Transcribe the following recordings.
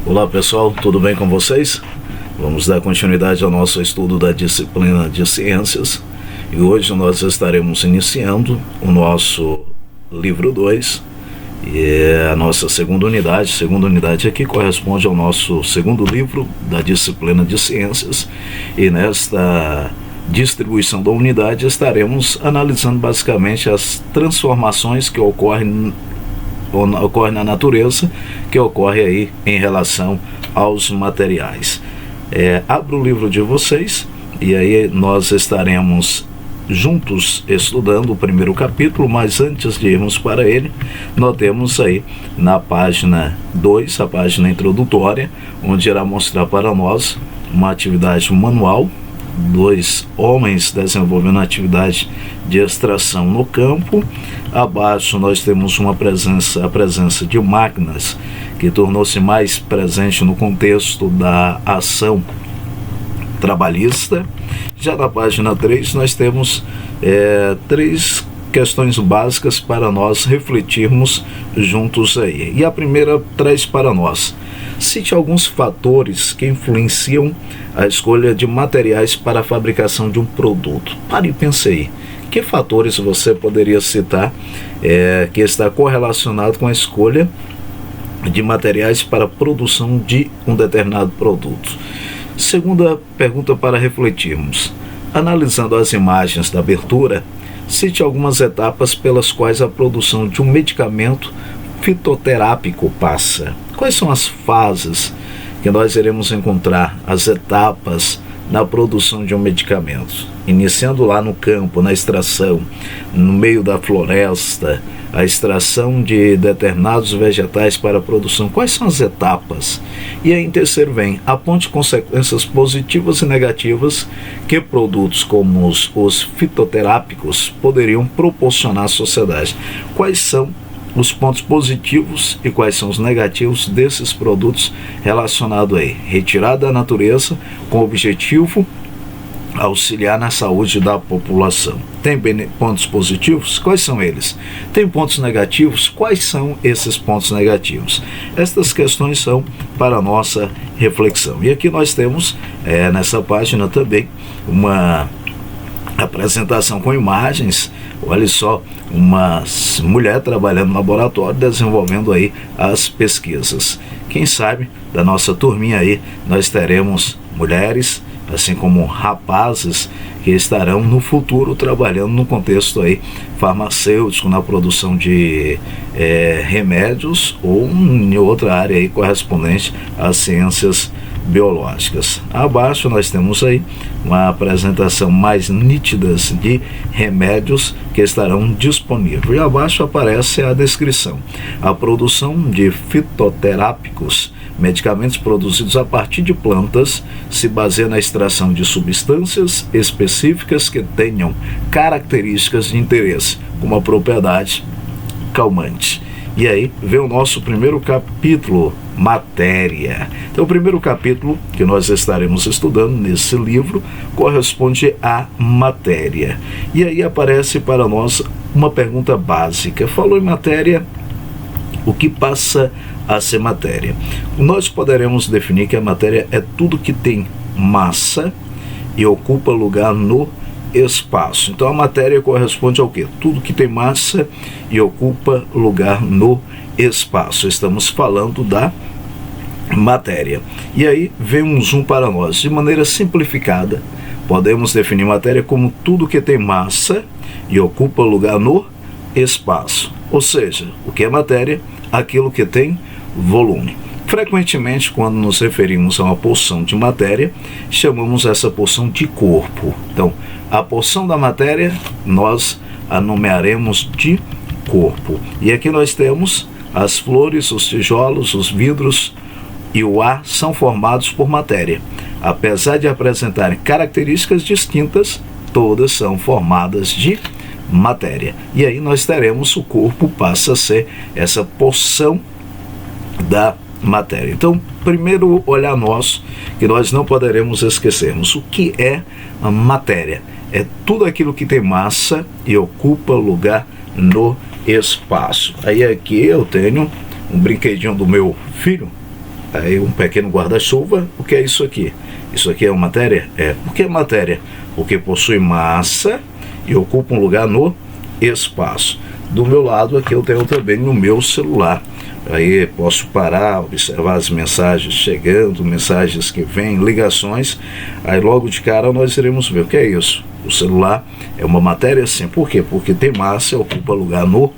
Olá pessoal, tudo bem com vocês? Vamos dar continuidade ao nosso estudo da disciplina de ciências e hoje nós estaremos iniciando o nosso livro 2 e é a nossa segunda unidade. Segunda unidade aqui corresponde ao nosso segundo livro da disciplina de ciências e nesta distribuição da unidade estaremos analisando basicamente as transformações que ocorrem na natureza, que ocorre aí em relação aos materiais. Abra o livro de vocês e aí nós estaremos juntos estudando o primeiro capítulo, mas antes de irmos para ele, notemos aí na página 2, a página introdutória, onde irá mostrar para nós uma atividade manual, 2 homens desenvolvendo atividade de extração no campo. Abaixo nós temos a presença de máquinas, que tornou-se mais presente no contexto da ação trabalhista. Já na página 3 nós temos 3 questões básicas para nós refletirmos juntos aí. E a primeira traz para nós: cite alguns fatores que influenciam a escolha de materiais para a fabricação de um produto. Pare e pense aí. Que fatores você poderia citar que está correlacionado com a escolha de materiais para a produção de um determinado produto? Segunda pergunta para refletirmos: analisando as imagens da abertura, cite algumas etapas pelas quais a produção de um medicamento fitoterápico passa. Quais são as fases que nós iremos encontrar, as etapas na produção de um medicamento? Iniciando lá no campo, na extração, no meio da floresta, a extração de determinados vegetais para a produção. Quais são as etapas? E aí em terceiro vem: aponte consequências positivas e negativas que produtos como os fitoterápicos poderiam proporcionar à sociedade. Quais são os pontos positivos e quais são os negativos desses produtos relacionados aí? Retirada da natureza com o objetivo auxiliar na saúde da população. Tem pontos positivos? Quais são eles? Tem pontos negativos? Quais são esses pontos negativos? Estas questões são para a nossa reflexão. E aqui nós temos nessa página também uma apresentação com imagens. Olha só, uma mulher trabalhando no laboratório, desenvolvendo aí as pesquisas. Quem sabe da nossa turminha aí nós teremos mulheres, assim como rapazes, que estarão no futuro trabalhando no contexto aí farmacêutico, na produção de remédios ou em outra área aí correspondente às ciências biológicas. Abaixo nós temos aí uma apresentação mais nítida de remédios que estarão disponíveis. E abaixo aparece a descrição: a produção de fitoterápicos, medicamentos produzidos a partir de plantas, se baseia na extração de substâncias específicas que tenham características de interesse, como a propriedade calmante. E aí vem o nosso primeiro capítulo, matéria. Então o primeiro capítulo que nós estaremos estudando nesse livro corresponde à matéria. E aí aparece para nós uma pergunta básica: falou em matéria, o que passa a ser matéria? Nós poderemos definir que a matéria é tudo que tem massa e ocupa lugar no espaço. Então a matéria corresponde ao quê? Tudo que tem massa e ocupa lugar no espaço. Estamos falando da matéria. E aí vem um zoom para nós. De maneira simplificada, podemos definir matéria como tudo que tem massa e ocupa lugar no espaço. Ou seja, o que é matéria? Aquilo que tem volume. Frequentemente, quando nos referimos a uma porção de matéria, chamamos essa porção de corpo. Então, a porção da matéria nós a nomearemos de corpo. E aqui nós temos as flores, os tijolos, os vidros e o ar são formados por matéria. Apesar de apresentarem características distintas, todas são formadas de matéria. E aí nós teremos o corpo passa a ser essa porção da matéria. Então, primeiro olhar nosso, que nós não poderemos esquecermos: o que é a matéria? É tudo aquilo que tem massa e ocupa lugar no espaço. Aí aqui eu tenho um brinquedinho do meu filho, aí um pequeno guarda-chuva. O que é isso aqui? Isso aqui é uma matéria? Por que matéria? Porque possui massa e ocupa um lugar no espaço. Do meu lado aqui eu tenho também no meu celular. Aí posso parar, observar as mensagens chegando, mensagens que vêm, ligações. Aí logo de cara nós iremos ver o que é isso. O celular é uma matéria sim. Por quê? Porque tem massa e ocupa lugar no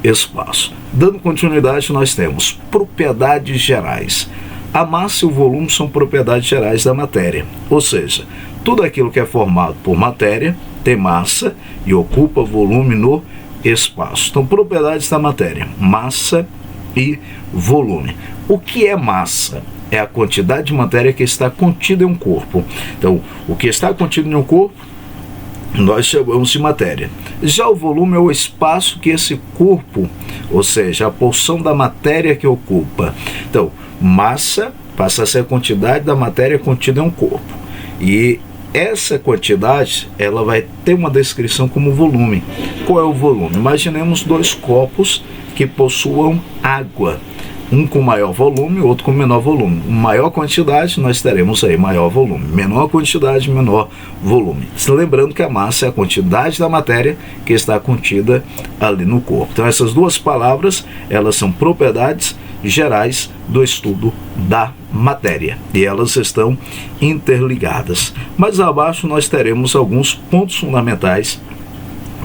espaço. Dando continuidade, nós temos propriedades gerais. A massa e o volume são propriedades gerais da matéria. Ou seja, tudo aquilo que é formado por matéria tem massa e ocupa volume no espaço. Então, propriedades da matéria: massa e volume. O que é massa? É a quantidade de matéria que está contida em um corpo. Então, o que está contido em um corpo, nós chamamos de matéria. Já o volume é o espaço que esse corpo, ou seja, a porção da matéria que ocupa. Então, massa passa a ser a quantidade da matéria contida em um corpo. E essa quantidade, ela vai ter uma descrição como volume. Qual é o volume? Imaginemos dois copos que possuam água. Um com maior volume, outro com menor volume. Maior quantidade, nós teremos aí maior volume. Menor quantidade, menor volume. Lembrando que a massa é a quantidade da matéria que está contida ali no corpo. Então essas duas palavras, elas são propriedades gerais do estudo da matéria. E elas estão interligadas. Mais abaixo nós teremos alguns pontos fundamentais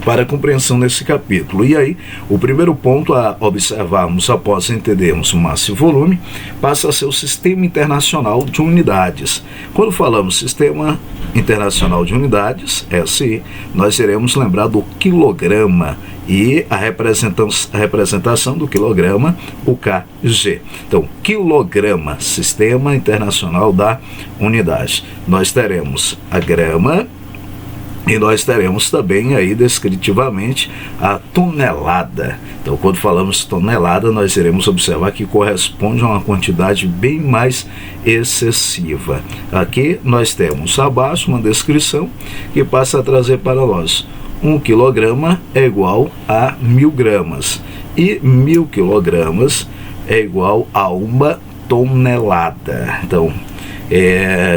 para a compreensão desse capítulo. E aí, o primeiro ponto a observarmos após entendermos massa e volume passa a ser o Sistema Internacional de Unidades. Quando falamos Sistema Internacional de Unidades, SI, nós iremos lembrar do quilograma e a representação do quilograma, o kg. Então, quilograma, Sistema Internacional da Unidade. Nós teremos a grama, e nós teremos também aí descritivamente a tonelada. Então, quando falamos tonelada, nós iremos observar que corresponde a uma quantidade bem mais excessiva. Aqui nós temos abaixo uma descrição que passa a trazer para nós: 1 quilograma é igual a 1000 gramas e 1000 quilogramas é igual a 1 tonelada. Então,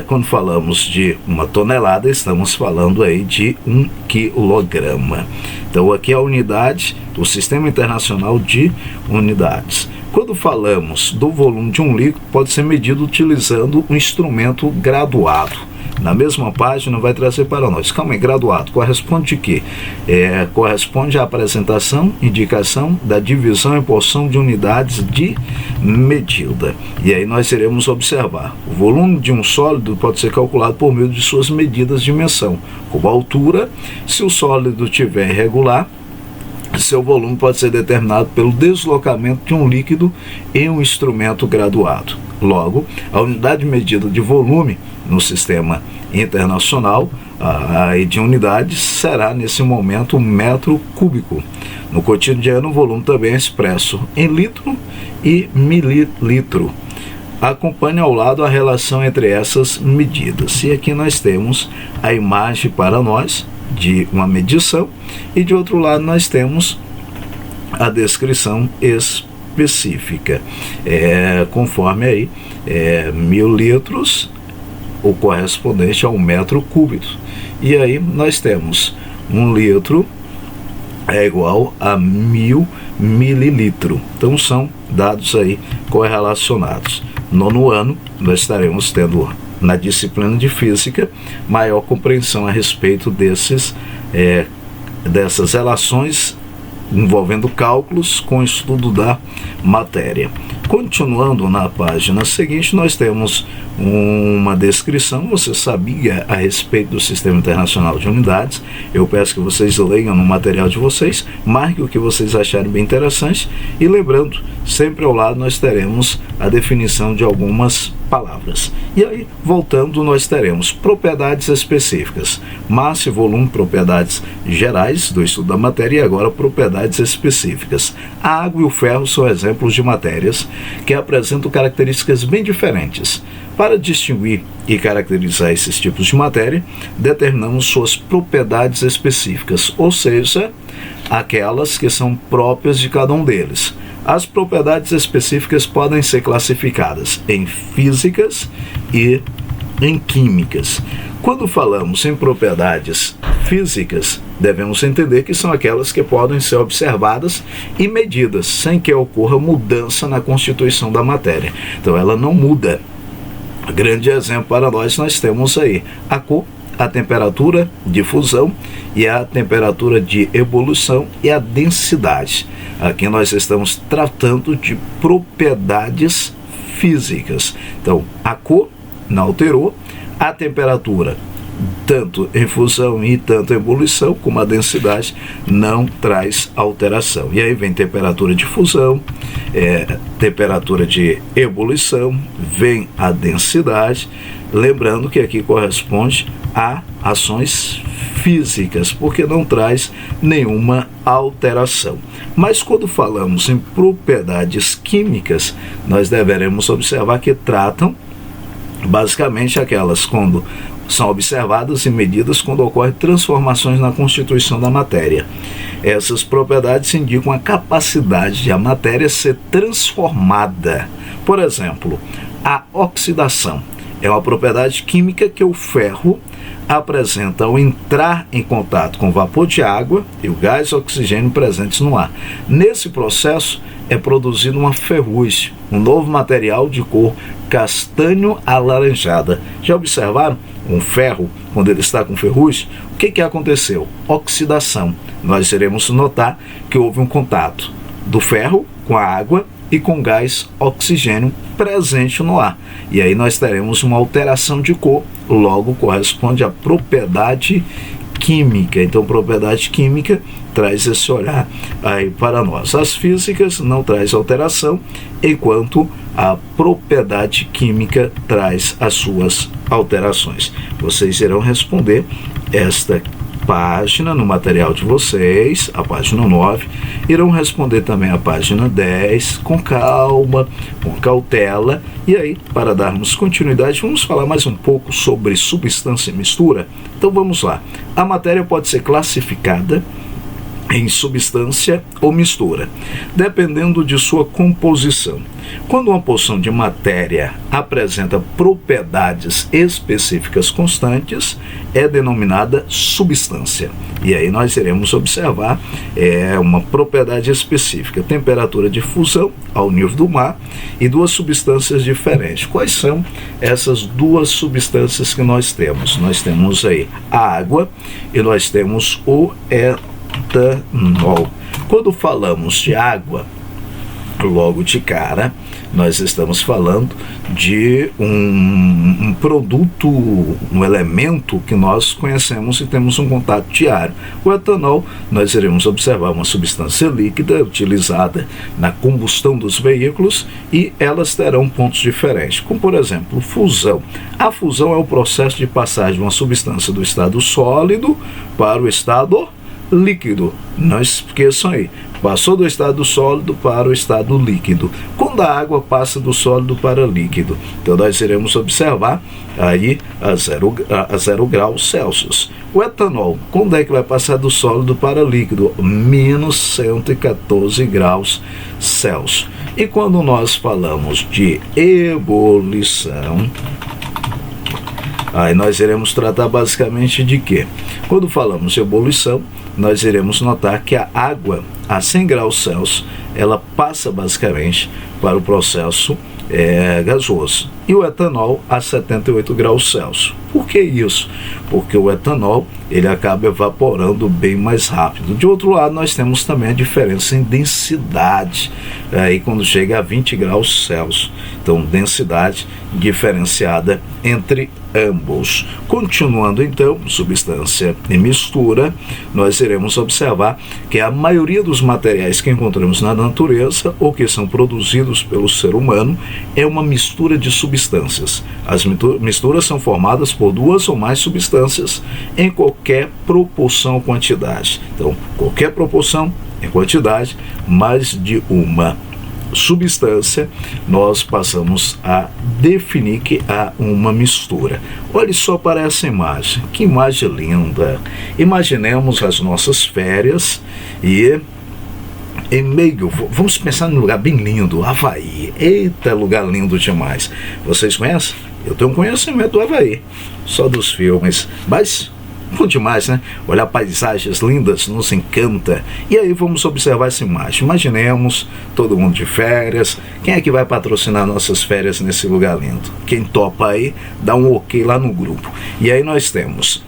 quando falamos de 1 tonelada, estamos falando aí de 1 quilograma. Então aqui a unidade do Sistema Internacional de Unidades. Quando falamos do volume de um líquido, pode ser medido utilizando um instrumento graduado. Na mesma página vai trazer para nós. Calma aí, graduado, corresponde de quê? Corresponde à apresentação, indicação da divisão em porção de unidades de medida. E aí nós iremos observar. O volume de um sólido pode ser calculado por meio de suas medidas de dimensão, como a altura. Se o sólido tiver irregular, seu volume pode ser determinado pelo deslocamento de um líquido em um instrumento graduado. Logo, a unidade de medida de volume no sistema internacional de unidades será, nesse momento, um metro cúbico. No cotidiano, o volume também é expresso em litro e mililitro. Acompanhe ao lado a relação entre essas medidas. E aqui nós temos a imagem para nós de uma medição, e de outro lado nós temos a descrição específica. Conforme aí, 1000 litros, o correspondente a 1 metro cúbico. E aí nós temos 1 litro é igual a 1000 mililitros. Então são dados aí correlacionados. No ano nós estaremos tendo, na disciplina de física, maior compreensão a respeito dessas relações envolvendo cálculos com o estudo da matéria. Continuando na página seguinte, nós temos uma descrição. Você sabia a respeito do Sistema Internacional de Unidades? Eu peço que vocês leiam no material de vocês, marquem o que vocês acharem bem interessante, e lembrando, sempre ao lado nós teremos a definição de algumas palavras. E aí, voltando, nós teremos propriedades específicas: massa e volume, propriedades gerais do estudo da matéria, e agora propriedades específicas. A água e o ferro são exemplos de matérias que apresentam características bem diferentes. Para distinguir e caracterizar esses tipos de matéria, determinamos suas propriedades específicas, ou seja, aquelas que são próprias de cada um deles. As propriedades específicas podem ser classificadas em físicas e em químicas. Quando falamos em propriedades físicas, devemos entender que são aquelas que podem ser observadas e medidas, sem que ocorra mudança na constituição da matéria. Então ela não muda. Grande exemplo para nós temos aí a cor, a temperatura de fusão e a temperatura de ebulição e a densidade. Aqui nós estamos tratando de propriedades físicas. Então, a cor não alterou, a temperatura, tanto em fusão e tanto em ebulição, como a densidade, não traz alteração. E aí vem temperatura de fusão, temperatura de ebulição, vem a densidade, lembrando que aqui corresponde a ações físicas, porque não traz nenhuma alteração. Mas quando falamos em propriedades químicas, nós deveremos observar que tratam basicamente aquelas quando são observadas e medidas quando ocorrem transformações na constituição da matéria. Essas propriedades indicam a capacidade de a matéria ser transformada. Por exemplo, a oxidação é uma propriedade química que o ferro apresenta ao entrar em contato com o vapor de água e o gás oxigênio presentes no ar. Nesse processo é produzido uma ferrugem, um novo material de cor castanho alaranjada. Já observaram um ferro quando ele está com ferrugem? O que aconteceu? Oxidação. Nós iremos notar que houve um contato do ferro com a água e com gás oxigênio presente no ar. E aí nós teremos uma alteração de cor, logo corresponde à propriedade química. Então, propriedade química traz esse olhar aí para nós. As físicas não traz alteração, enquanto a propriedade química traz as suas alterações. Vocês irão responder esta página no material de vocês, a página 9, irão responder também a página 10, com calma, com cautela, e aí, para darmos continuidade, vamos falar mais um pouco sobre substância e mistura. Então vamos lá. A matéria pode ser classificada em substância ou mistura, dependendo de sua composição. Quando uma porção de matéria apresenta propriedades específicas constantes, é denominada substância. E aí nós iremos observar uma propriedade específica, temperatura de fusão ao nível do mar e duas substâncias diferentes. Quais são essas duas substâncias que nós temos? Nós temos aí a água e nós temos o etanol. Quando falamos de água, logo de cara, nós estamos falando de um produto, um elemento que nós conhecemos e temos um contato diário. O etanol, nós iremos observar uma substância líquida utilizada na combustão dos veículos e elas terão pontos diferentes, como por exemplo, fusão. A fusão é o processo de passagem de uma substância do estado sólido para o estado líquido. Não esqueçam aí, passou do estado sólido para o estado líquido. Quando a água passa do sólido para líquido, então nós iremos observar aí a 0 graus Celsius. O etanol, quando é que vai passar do sólido para líquido? Menos 114 graus Celsius. E quando nós falamos de ebulição, aí nós iremos tratar basicamente de quê? Quando falamos de ebulição, nós iremos notar que a água a 100 graus Celsius, ela passa basicamente para o processo gasoso. E o etanol a 78 graus Celsius. Por que isso? Porque o etanol ele acaba evaporando bem mais rápido. De outro lado, nós temos também a diferença em densidade, aí quando chega a 20 graus Celsius. Então, densidade diferenciada entre ambos. Continuando então, substância e mistura, nós iremos observar que a maioria dos materiais que encontramos na natureza ou que são produzidos pelo ser humano é uma mistura de substâncias. As misturas são formadas por duas ou mais substâncias em qualquer proporção ou quantidade. Então, qualquer proporção em quantidade, mais de uma substância, nós passamos a definir que há uma mistura. Olhe só para essa imagem, que imagem linda. Imaginemos as nossas férias e em meio, vamos pensar num lugar bem lindo, Havaí. Eita, lugar lindo demais. Vocês conhecem? Eu tenho um conhecimento do Havaí, só dos filmes, mas bom demais, né? Olhar paisagens lindas nos encanta. E aí vamos observar essa imagem. Imaginemos todo mundo de férias. Quem é que vai patrocinar nossas férias nesse lugar lindo? Quem topa aí, dá um ok lá no grupo. E aí nós temos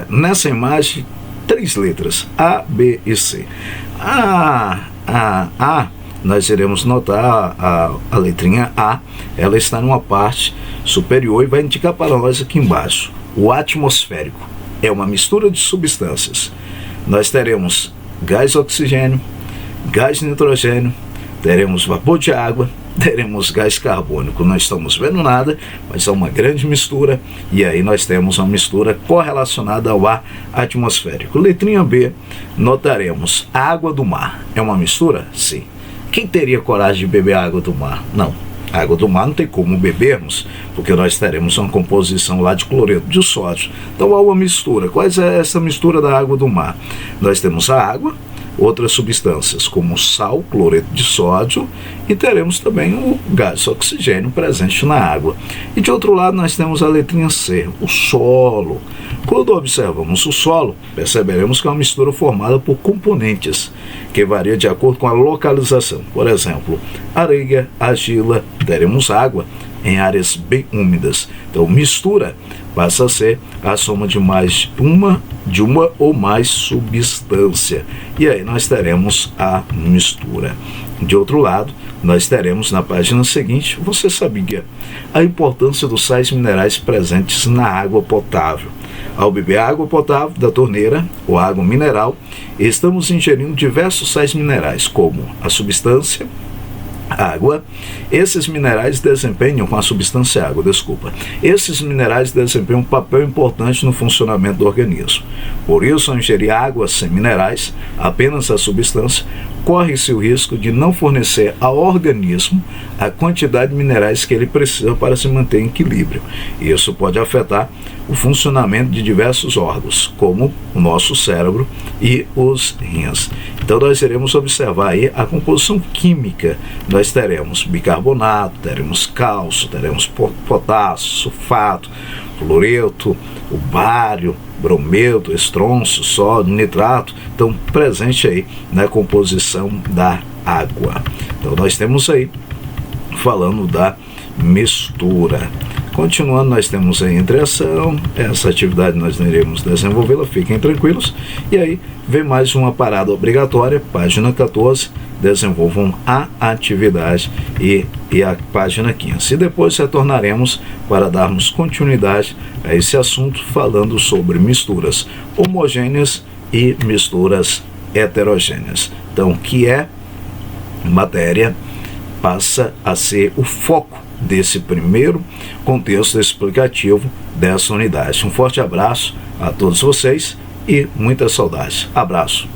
nessa imagem 3 letras, A, B e C. Nós iremos notar a letrinha A, ela está numa parte superior e vai indicar para nós aqui embaixo. O atmosférico é uma mistura de substâncias. Nós teremos gás oxigênio, gás nitrogênio, teremos vapor de água, teremos gás carbônico. Não estamos vendo nada, mas é uma grande mistura. E aí nós temos uma mistura correlacionada ao ar atmosférico. Letrinha B, notaremos a água do mar. É uma mistura? Sim. Quem teria coragem de beber a água do mar? Não. A água do mar não tem como bebermos, porque nós teremos uma composição lá de cloreto de sódio. Então há uma mistura. Qual é essa mistura da água do mar? Nós temos a água, outras substâncias como sal, cloreto de sódio, e teremos também o gás oxigênio presente na água. E de outro lado nós temos a letrinha C, o solo. Quando observamos o solo, perceberemos que é uma mistura formada por componentes, que varia de acordo com a localização. Por exemplo, areia, argila, teremos água em áreas bem úmidas. Então mistura passa a ser a soma de uma ou mais substância. E aí nós teremos a mistura. De outro lado, nós teremos na página seguinte, você sabia a importância dos sais minerais presentes na água potável. Ao beber água potável da torneira ou água mineral, estamos ingerindo diversos sais minerais, como a substância água. Esses minerais desempenham um papel importante no funcionamento do organismo. Por isso, ao ingerir água sem minerais, apenas a substância, corre-se o risco de não fornecer ao organismo a quantidade de minerais que ele precisa para se manter em equilíbrio. Isso pode afetar o funcionamento de diversos órgãos, como o nosso cérebro e os rins. Então nós iremos observar aí a composição química. Nós teremos bicarbonato, teremos cálcio, teremos potássio, sulfato, fluoreto, o bário, brometo, estrôncio, sódio, nitrato, estão presentes aí na composição da água. Então nós temos aí falando da mistura. Continuando, nós temos a interação, essa atividade nós iremos desenvolvê-la, fiquem tranquilos. E aí vem mais uma parada obrigatória, página 14, desenvolvam a atividade e a página 15. E depois retornaremos para darmos continuidade a esse assunto, falando sobre misturas homogêneas e misturas heterogêneas. Então, que é matéria, passa a ser o foco desse primeiro contexto explicativo dessa unidade. Um forte abraço a todos vocês e muita saudade. Abraço.